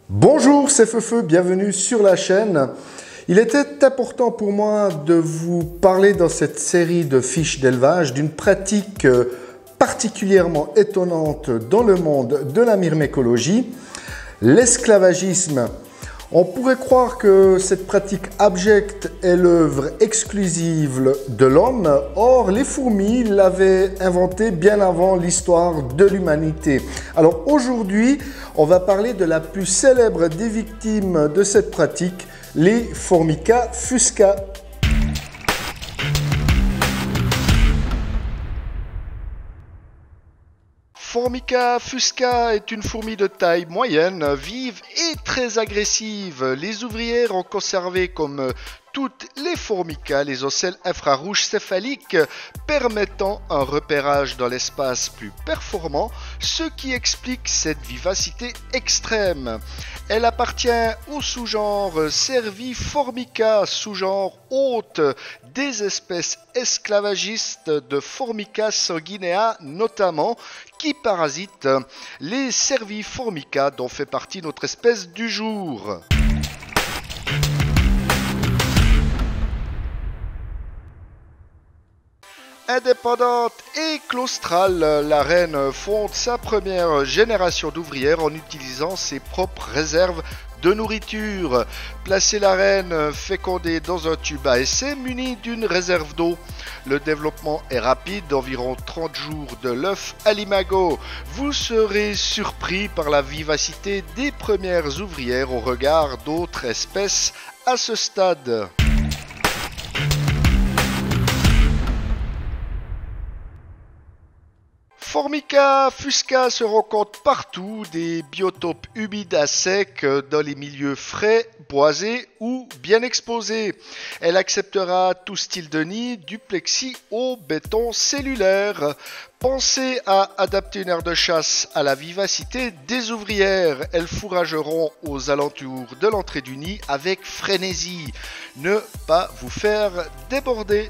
Bonjour, c'est Feufeu, bienvenue sur la chaîne. Il était important pour moi de vous parler dans cette série de fiches d'élevage d'une pratique particulièrement étonnante dans le monde de la myrmécologie, l'esclavagisme. On pourrait croire que cette pratique abjecte est l'œuvre exclusive de l'homme, or les fourmis l'avaient inventée bien avant l'histoire de l'humanité. Alors aujourd'hui, on va parler de la plus célèbre des victimes de cette pratique, les Formica fusca. Formica fusca est une fourmi de taille moyenne, vive et très agressive. Les ouvrières ont conservé comme toutes les Formica les ocelles infrarouges céphaliques permettant un repérage dans l'espace plus performant, ce qui explique cette vivacité extrême. Elle appartient au sous-genre Cerviformica, sous-genre hôte des espèces esclavagistes de Formica sanguinea notamment, qui parasitent les Cerviformica dont fait partie notre espèce du jour. Indépendante et claustrale, la reine fonde sa première génération d'ouvrières en utilisant ses propres réserves de nourriture. Placer la reine fécondée dans un tube à essai muni d'une réserve d'eau. Le développement est rapide, d'environ 30 jours de l'œuf à l'imago. Vous serez surpris par la vivacité des premières ouvrières au regard d'autres espèces à ce stade. Formica fusca se rencontre partout, des biotopes humides à sec, dans les milieux frais, boisés ou bien exposés. Elle acceptera tout style de nid, du plexi au béton cellulaire. Pensez à adapter une aire de chasse à la vivacité des ouvrières. Elles fourrageront aux alentours de l'entrée du nid avec frénésie. Ne pas vous faire déborder.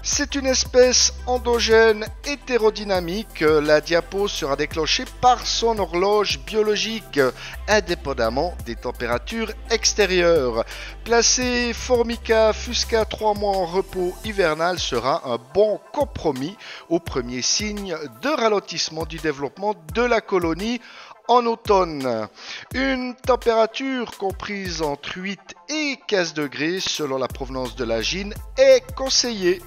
C'est une espèce endogène hétérodynamique. La diapo sera déclenchée par son horloge biologique, indépendamment des températures extérieures. Placer Formica fusca 3 mois en repos hivernal sera un bon compromis au premier signe de ralentissement du développement de la colonie en automne. Une température comprise entre 8 et 15 degrés selon la provenance de la gine est conseillée.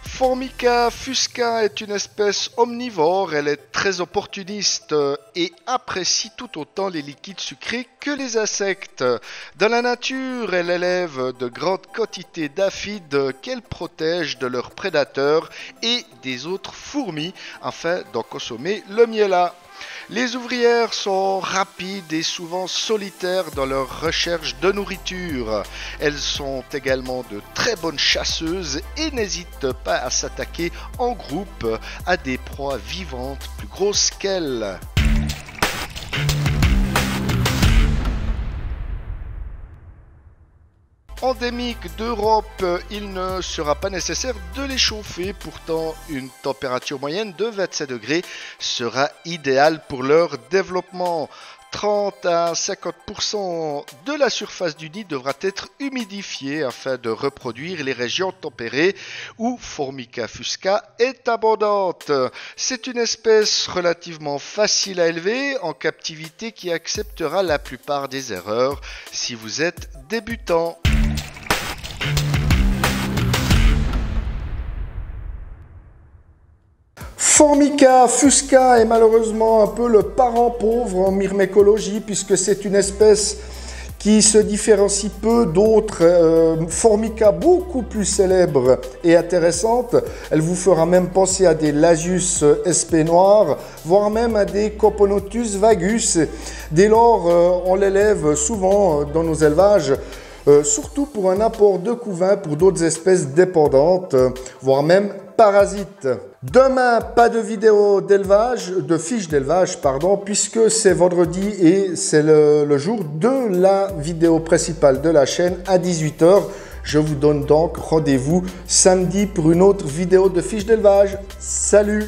Formica fusca est une espèce omnivore, elle est très opportuniste et apprécie tout autant les liquides sucrés que les insectes. Dans la nature, elle élève de grandes quantités d'aphides qu'elle protège de leurs prédateurs et des autres fourmis afin d'en consommer le miel. Les ouvrières sont rapides et souvent solitaires dans leur recherche de nourriture. Elles sont également de très bonnes chasseuses et n'hésitent pas à s'attaquer en groupe à des proies vivantes plus grosses qu'elles. Endémique d'Europe, il ne sera pas nécessaire de les chauffer. Pourtant, une température moyenne de 27 degrés sera idéale pour leur développement. 30 à 50% de la surface du nid devra être humidifiée afin de reproduire les régions tempérées où Formica fusca est abondante. C'est une espèce relativement facile à élever en captivité qui acceptera la plupart des erreurs si vous êtes débutant. Formica fusca est malheureusement un peu le parent pauvre en myrmécologie puisque c'est une espèce qui se différencie peu d'autres Formica beaucoup plus célèbres et intéressantes. Elle vous fera même penser à des Lasius sp noirs, voire même à des Coponotus vagus. Dès lors, on l'élève souvent dans nos élevages, surtout pour un apport de couvain pour d'autres espèces dépendantes, voire même parasites. Demain, pas de vidéo d'élevage, de fiche d'élevage, pardon, puisque c'est vendredi et c'est le jour de la vidéo principale de la chaîne à 18 h. Je vous donne donc rendez-vous samedi pour une autre vidéo de fiche d'élevage. Salut!